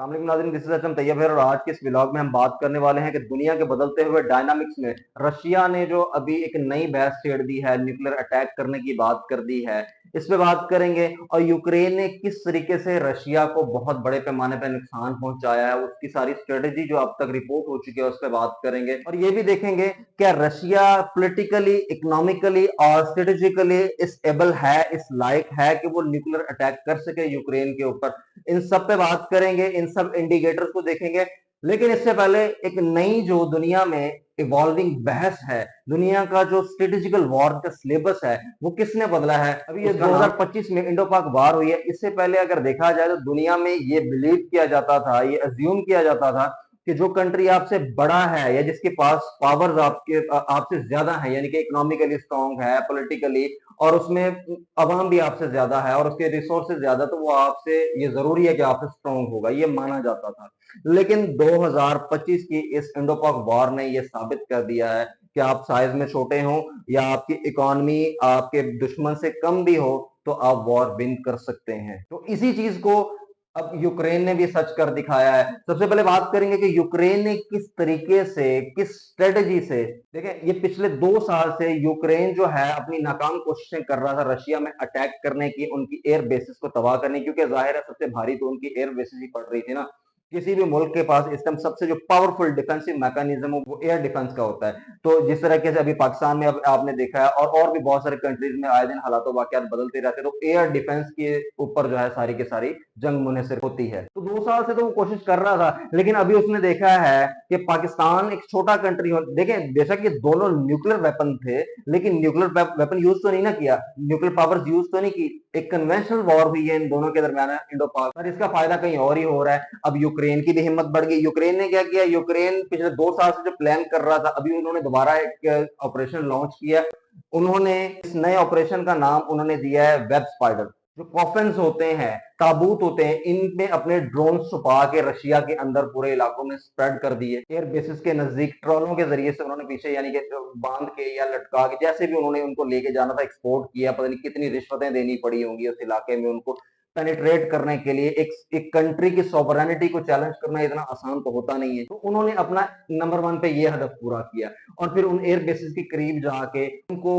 नाज़रीन, this is HM Tayyab है और आज के इस व्लॉग में हम बात करने वाले हैं कि दुनिया के बदलते हुए डायनामिक्स में रशिया ने जो अभी एक नई बहस छेड़ दी है, न्यूक्लियर अटैक करने की बात कर दी है, इस पे बात करेंगे। और यूक्रेन ने किस तरीके से रशिया को बहुत बड़े पैमाने पर नुकसान पहुंचाया है, उसकी सारी स्ट्रेटेजी जो अब तक रिपोर्ट हो चुकी है उस पर बात करेंगे। और ये भी देखेंगे क्या रशिया पॉलिटिकली, इकोनॉमिकली और स्ट्रेटेजिकली इस एबल है, इस लायक है कि वो न्यूक्लियर अटैक कर सके यूक्रेन के ऊपर। इन सब पे बात करेंगे, इन सब इंडिकेटर्स को देखेंगे। लेकिन इससे पहले एक नई जो दुनिया में इवॉल्विंग बहस है, दुनिया का जो स्ट्रेटेजिकल वॉर का सिलेबस है वो किसने बदला है। अभी ये 2025 में इंडो पाक वार हुई है। इससे पहले अगर देखा जाए तो दुनिया में ये बिलीव किया जाता था, ये अज्यूम किया जाता था कि जो कंट्री आपसे बड़ा है या जिसके पास पावर्स आपसे ज्यादा है, यानी कि इकोनॉमिकली स्ट्रांग है, पॉलिटिकली, और उसमें अवाम भी आपसे ज्यादा है और उसके रिसोर्सेज ज्यादा, तो वो आपसे, ये जरूरी है कि आपसे स्ट्रांग होगा, ये माना जाता था। लेकिन 2025 की इस इंडो पाक वॉर ने ये साबित कर दिया है कि आप साइज में छोटे हो या आपकी इकोनॉमी आपके दुश्मन से कम भी हो तो आप वॉर विन कर सकते हैं। तो इसी चीज को अब यूक्रेन ने भी सच कर दिखाया है। सबसे पहले बात करेंगे कि यूक्रेन ने किस तरीके से, किस स्ट्रेटजी से, देखें ये पिछले 2 साल से यूक्रेन जो है अपनी नाकाम कोशिशें कर रहा था रशिया में अटैक करने की, उनकी एयर बेसिस को तबाह करने की, क्योंकि जाहिर है सबसे भारी तो उनकी एयर बेसिस ही पड़ रही थी ना। किसी भी मुल्क के पास इस टाइम सबसे जो पावरफुल डिफेंसिव मैकेनिज्म हो वो एयर डिफेंस का होता है। तो जिस तरीके से अभी पाकिस्तान में अब आपने देखा है और भी बहुत सारे कंट्रीज में आए दिन हालात वाकयात बदलते रहते हैं, तो एयर डिफेंस के ऊपर जो है सारी की सारी जंग मुनहसर होती है। तो 2 साल से तो वो कोशिश कर रहा था, लेकिन अभी उसने देखा है कि पाकिस्तान एक छोटा कंट्री हो, देखें बेशक ये दोनों न्यूक्लियर वेपन थे, लेकिन न्यूक्लियर वेपन यूज तो नहीं ना किया, न्यूक्लियर पावर्स यूज तो नहीं की। एक कन्वेंशनल वॉर हुई है इन दोनों के दरमियान, इंडो पाक, पर इसका फायदा कहीं और ही हो रहा है। अब यूक्रेन की भी हिम्मत बढ़ गई। यूक्रेन ने क्या किया, यूक्रेन पिछले 2 साल से जो प्लान कर रहा था, अभी उन्होंने दोबारा एक ऑपरेशन लॉन्च किया। उन्होंने इस नए ऑपरेशन का नाम उन्होंने दिया है वेब स्पाइडर। जो कॉफिन्स होते हैं, ताबूत होते हैं, इनमें अपने ड्रोन छुपा के रशिया के अंदर पूरे इलाकों में स्प्रेड कर दिए। एयर बेसिस के नजदीक ट्रोलों के जरिए से उन्होंने पीछे, यानी कि बांध के या लटका के, जैसे भी उन्होंने उनको लेके जाना था, एक्सपोर्ट किया। पता नहीं कितनी रिश्वतें देनी पड़ी होंगी उस इलाके में उनको पेनिट्रेट करने के लिए। एक कंट्री की सॉवरेनिटी को चैलेंज करना इतना आसान तो होता नहीं है। तो उन्होंने अपना नंबर 1 पे ये हदफ पूरा किया और फिर उन एयर बेसिस के करीब जाके उनको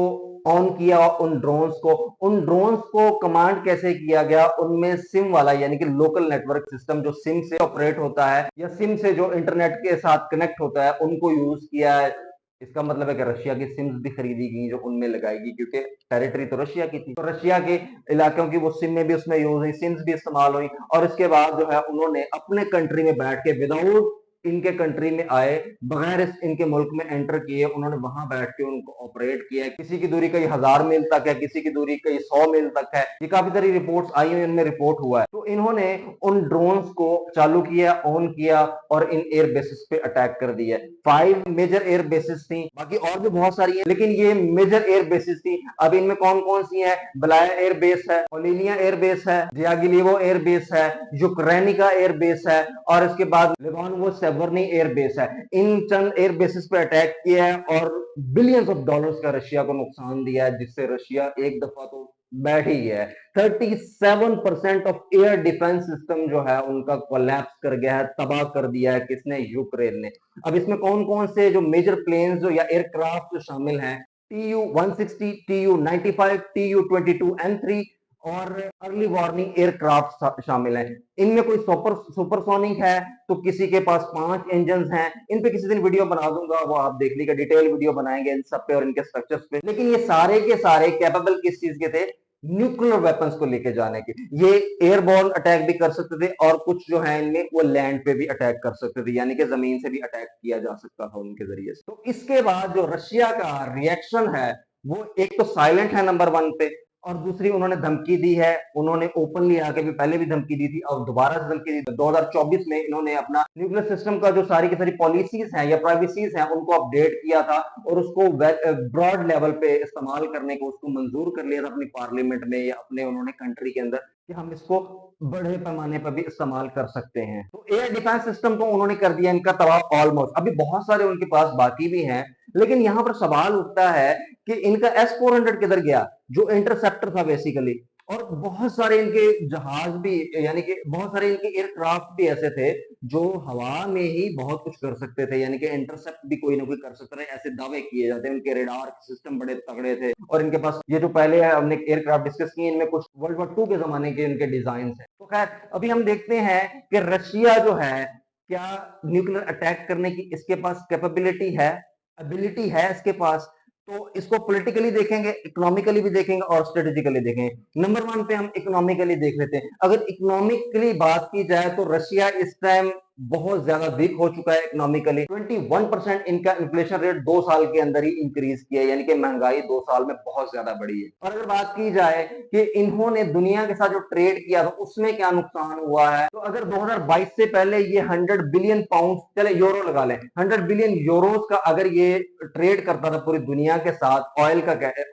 ऑन किया। उन ड्रोन्स को कमांड कैसे किया गया, उनमें सिम वाला, यानी कि लोकल नेटवर्क सिस्टम जो सिम से ऑपरेट होता है या सिम से जो इंटरनेट के साथ कनेक्ट होता है, उनको यूज किया है। इसका मतलब है कि रशिया की सिम्स भी खरीदी गई जो उनमें लगाएगी, क्योंकि टेरिटरी तो रशिया की थी, तो रशिया के इलाकों की वो सिम में भी उसमें यूज हुई, सिम्स भी इस्तेमाल हुई। और इसके बाद जो है उन्होंने अपने कंट्री में बैठ के, विदाउट इनके कंट्री में आए, बगैर इनके मुल्क में एंटर किए, उन्होंने वहां बैठ के उनको ऑपरेट किया है। किसी की दूरी कई 1000 मील तक है, किसी की दूरी कई 100 मील तक है। ये काफी सारी रिपोर्ट्स आई हुई, इनमें रिपोर्ट हुआ है। तो इन्होंने उन ड्रोन्स को चालू किया, ऑन किया और इन एयर बेसिस पे अटैक कर दिया। 5 मेजर एयर बेसिस थी, बाकी और भी बहुत सारी है, लेकिन ये मेजर एयर बेसिस थी। अब इनमें कौन कौन सी है? बलाया एयर बेस है, ओलिनिया एयर बेस है, जियागिलीवो एयर बेस है, यूक्रेनिका एयर बेस है, और इसके बाद लिवानोवो सेवर्नी एयर बेस है। इन चंद एयर बेसिस पे अटैक किया है और बिलियंस ऑफ डॉलर्स का रशिया को नुकसान दिया है, जिससे रशिया एक दफा तो बैठ ही गया है। 37% ऑफ एयर डिफेंस सिस्टम जो है उनका कोलैप्स कर गया है, तबाह कर दिया है। किसने? यूक्रेन ने। अब इसमें कौन कौन से जो मेजर प्लेन्स जो या एयरक्राफ्ट जो शामिल हैं? TU-160, TU-95, TU-22M3 और अर्ली वार्निंग एयरक्राफ्ट शामिल हैं। इनमें कोई सुपरसोनिक है तो किसी के पास 5 इंजन हैं। इन पे किसी दिन वीडियो बना दूंगा, वो आप देख लीजिएगा, डिटेल वीडियो बनाएंगे इन सब पे और इनके स्ट्रक्चर्स पे। लेकिन ये सारे के सारे कैपेबल किस चीज के थे? न्यूक्लियर वेपन्स को लेके जाने के। ये एयरबॉर्न अटैक भी कर सकते थे और कुछ जो है इनमें वो लैंड पे भी अटैक कर सकते थे, यानी कि जमीन से भी अटैक किया जा सकता था उनके जरिए से। तो इसके बाद जो रशिया का रिएक्शन है वो एक तो साइलेंट है नंबर 1 पे, और दूसरी उन्होंने धमकी दी है। उन्होंने ओपनली आके भी पहले भी धमकी दी थी और दोबारा से धमकी दी। 2024 में इन्होंने अपना न्यूक्लियर सिस्टम का जो सारी की सारी पॉलिसीज हैं या प्राइवेसीज हैं उनको अपडेट किया था और उसको ब्रॉड लेवल पे इस्तेमाल करने को उसको मंजूर कर लिया था अपनी पार्लियामेंट में या अपने उन्होंने कंट्री के अंदर, कि हम इसको बड़े पैमाने पर भी इस्तेमाल कर सकते हैं। तो एयर डिफेंस सिस्टम तो उन्होंने कर दिया इनका तबाह ऑलमोस्ट। अभी बहुत सारे उनके पास बाकी भी हैं, लेकिन यहां पर सवाल उठता है कि इनका S-400 किधर गया, जो इंटरसेप्टर था बेसिकली। और बहुत सारे इनके जहाज भी, यानी कि बहुत सारे इनके एयरक्राफ्ट भी ऐसे थे जो हवा में ही बहुत कुछ कर सकते थे, यानी कि इंटरसेप्ट भी कोई ना कोई कर सकता था, ऐसे दावे किए जाते हैं। उनके रेडार सिस्टम बड़े तगड़े थे, और इनके पास ये जो पहले है हमने एयरक्राफ्ट डिस्कस किए, इनमें कुछ वर्ल्ड वॉर टू के जमाने के इनके डिजाइन है। तो खैर अभी हम देखते हैं कि रशिया जो है, क्या न्यूक्लियर अटैक करने की इसके पास कैपेबिलिटी है, एबिलिटी है इसके पास। तो इसको पॉलिटिकली देखेंगे, इकोनॉमिकली भी देखेंगे और स्ट्रेटेजिकली देखेंगे। नंबर वन पे हम इकोनॉमिकली देख लेते हैं। अगर इकोनॉमिकली बात की जाए तो रशिया इस टाइम बहुत ज्यादा वीक हो चुका है इकोनॉमिकली। 21% इनका इन्फ्लेशन रेट 2 साल के अंदर ही इंक्रीज किया है, यानी कि महंगाई 2 साल में बहुत ज्यादा बढ़ी है। और अगर बात की जाए कि इन्होंने दुनिया के साथ जो ट्रेड किया था उसमें क्या नुकसान हुआ है, तो अगर 2022 से पहले ये 100 बिलियन पाउंड, चले यूरो लगा लें, 100 बिलियन यूरोस का अगर ये ट्रेड करता था पूरी दुनिया के साथ,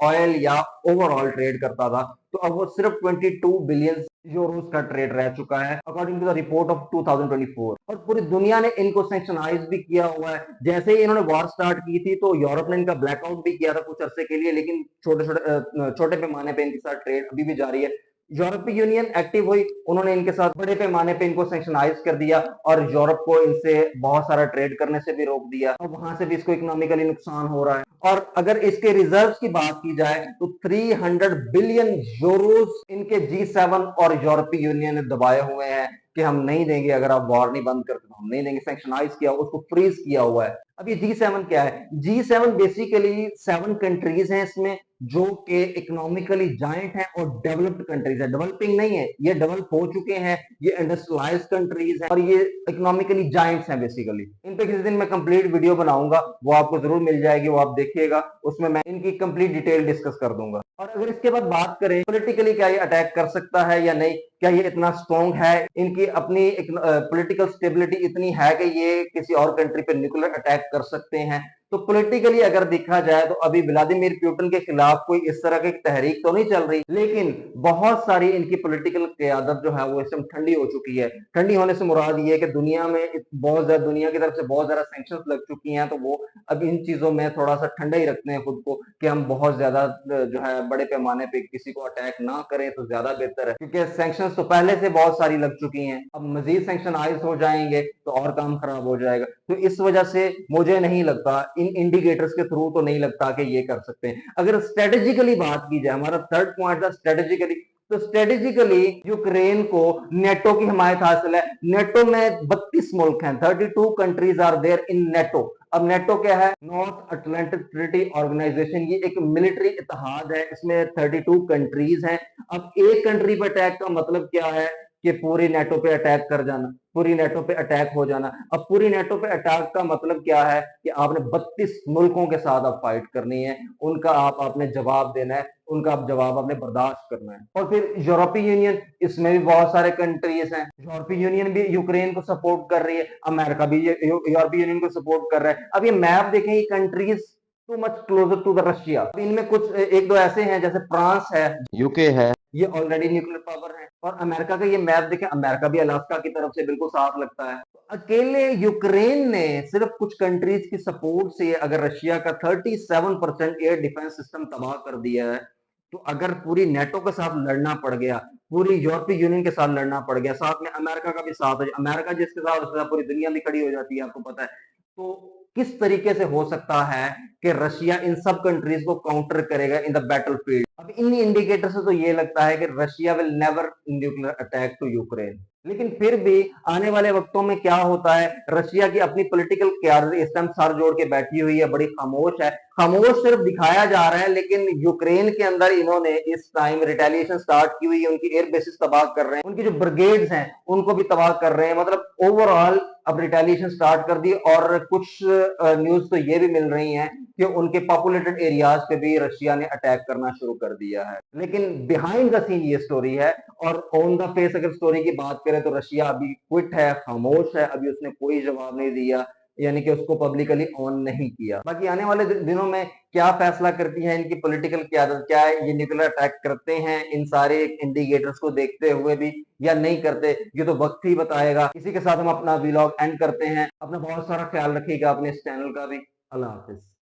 ऑयल या ओवरऑल ट्रेड करता था, तो अब वो सिर्फ 22 बिलियन यूरोस का ट्रेड रह चुका है according to the report of 2024। और पूरी दुनिया ने इनको सैंक्शनाइज भी किया हुआ है। जैसे ही इन्होंने वॉर स्टार्ट की थी तो यूरोप ने इनका ब्लैकआउट भी किया था कुछ अरसे के लिए, लेकिन छोटे पैमाने पे इनके साथ ट्रेड अभी भी जारी है। यूरोपीय यूनियन एक्टिव हुई, उन्होंने इनके साथ बड़े पैमाने पे इनको सैंक्शनाइज कर दिया और यूरोप को इनसे बहुत सारा ट्रेड करने से भी रोक दिया, और वहां से भी इसको इकोनॉमिकली नुकसान हो रहा है। और अगर इसके रिजर्व्स की बात की जाए तो 300 बिलियन यूरोस इनके G7 और यूरोपीय यूनियन ने दबाए हुए हैं कि हम नहीं देंगे, अगर आप वॉर नहीं बंद करते तो हम नहीं देंगे। सैंक्शनाइज किया, उसको फ्रीज किया हुआ है। अब ये G7 क्या है? G7 बेसिकली 7 कंट्रीज हैं इसमें, जो कि इकोनॉमिकली जायंट है और डेवलप्ड कंट्रीज है, डेवलपिंग नहीं है, ये डेवलप हो चुके हैं, ये इंडस्ट्रियलाइज कंट्रीज हैं और ये इकोनॉमिकली जायंट्स हैं बेसिकली। इन पे किसी दिन मैं कंप्लीट वीडियो बनाऊंगा, वो आपको जरूर मिल जाएगी, वो आप देखिएगा, उसमें मैं इनकी कंप्लीट डिटेल डिस्कस कर दूंगा। और अगर इसके बाद बात करें पॉलिटिकली, क्या ये अटैक कर सकता है या नहीं, क्या ये इतना स्ट्रॉन्ग है, इनकी अपनी पॉलिटिकल स्टेबिलिटी इतनी है कि ये किसी और कंट्री पे न्यूक्लियर अटैक कर सकते हैं? तो पॉलिटिकली अगर देखा जाए तो अभी व्लादिमीर पुतिन के खिलाफ कोई इस तरह की तहरीक तो नहीं चल रही, लेकिन बहुत सारी इनकी पॉलिटिकल क़यादत जो है वो इस समय ठंडी हो चुकी है। ठंडी होने से मुराद ये है कि दुनिया में बहुत ज्यादा, दुनिया की तरफ से बहुत ज्यादा सैंक्शंस लग चुकी हैं, तो वो अब इन चीजों में थोड़ा सा ठंडा ही रखते हैं खुद को कि हम बहुत ज्यादा जो है बड़े पैमाने पे किसी को अटैक ना करें तो ज्यादा बेहतर है, क्योंकि सैंक्शंस तो पहले से बहुत सारी लग चुकी हैं। अब मजीद सैंक्शन आयद हो जाएंगे तो और काम खराब हो जाएगा। तो इस वजह से मुझे नहीं लगता, इन इंडिकेटर्स के थ्रू तो नहीं लगता कि ये कर सकते हैं। अगर स्ट्रेटेजिकली बात की जाए, हमारा थर्ड पॉइंट था स्ट्रेटेजिकली, तो स्ट्रेटेजिकली यूक्रेन को नेटो की हिमायत हासिल है। नेटो में 32 मुल्क हैं, 32 countries are there in NATO. अब नेटो क्या है? नॉर्थ अटलांटिक ट्रीटी ऑर्गेनाइजेशन, ये एक मिलिट्री इत्तेहाद है, इसमें 32 कंट्रीज हैं। अब एक कंट्री पर अटैक का मतलब क्या है कि पूरी नेटो पे अटैक कर जाना, पूरी नेटो पे अटैक हो जाना। अब पूरी नेटो पे अटैक का मतलब क्या है कि आपने 32 मुल्कों के साथ आप फाइट करनी है, उनका आपने जवाब देना है, उनका आप जवाब आपने बर्दाश्त करना है। और फिर यूरोपीय यूनियन, इसमें भी बहुत सारे कंट्रीज हैं, यूरोपीय यूनियन भी यूक्रेन को सपोर्ट कर रही है, अमेरिका भी यूरोपीय यूनियन को सपोर्ट कर रहा है। अब ये मैप देखें, ये countries too much closer to the Russia. इनमें कुछ एक दो ऐसे हैं, जैसे फ्रांस है, यूके है, ये ऑलरेडी न्यूक्लियर पावर है। और अमेरिका का ये मैप देखें, अमेरिका भी अलास्का की तरफ से बिल्कुल साफ लगता है। तो अकेले यूक्रेन ने सिर्फ कुछ कंट्रीज की सपोर्ट से अगर रशिया का 37% एयर डिफेंस सिस्टम तबाह कर दिया है, तो अगर पूरी नेटो के साथ लड़ना पड़ गया, पूरी यूरोपीय यूनियन के साथ लड़ना पड़ गया, साथ में अमेरिका का भी साथ है, अमेरिका जिसके साथ पूरी दुनिया भी खड़ी हो जाती है, आपको पता है, तो किस तरीके से हो सकता है कि रशिया इन सब कंट्रीज को काउंटर करेगा इन द बैटलफील्ड? अब इन इंडिकेटर से तो ये लगता है कि Russia will never nuclear attack to Ukraine. लेकिन फिर भी आने वाले वक्तों में क्या होता है, रशिया की अपनी पॉलिटिकल क्यादत इस टाइम सर जोड़ के बैठी हुई है, बड़ी खामोश है। खामोश सिर्फ दिखाया जा रहा है, लेकिन यूक्रेन के अंदर इन्होंने इस टाइम रिटेलिएशन स्टार्ट की हुई है, उनकी एयर बेसिस तबाह कर रहे हैं, उनकी जो ब्रिगेड्स हैं उनको भी तबाह कर रहे हैं। मतलब ओवरऑल अब रिटेलिएशन स्टार्ट कर दी। और कुछ न्यूज तो ये भी मिल रही हैं कि उनके पॉपुलेटेड एरियाज पे भी रशिया ने अटैक करना शुरू कर दिया है। लेकिन बिहाइंड द सीन ये स्टोरी है, और ऑन द फेस अगर स्टोरी की बात करें तो रशिया अभी क्विट है, खामोश है, अभी उसने कोई जवाब नहीं दिया, यानी कि उसको पब्लिकली ऑन नहीं किया। बाकी आने वाले दिनों में क्या फैसला करती है इनकी पॉलिटिकल क्यादत, क्या है ये न्यूक्लियर अटैक करते हैं इन सारे इंडिकेटर्स को देखते हुए भी या नहीं करते, ये तो वक्त ही बताएगा। इसी के साथ हम अपना व्लॉग एंड करते हैं। अपना बहुत सारा ख्याल रखिएगा, अपने इस चैनल का भी। अल्लाह हाफिज।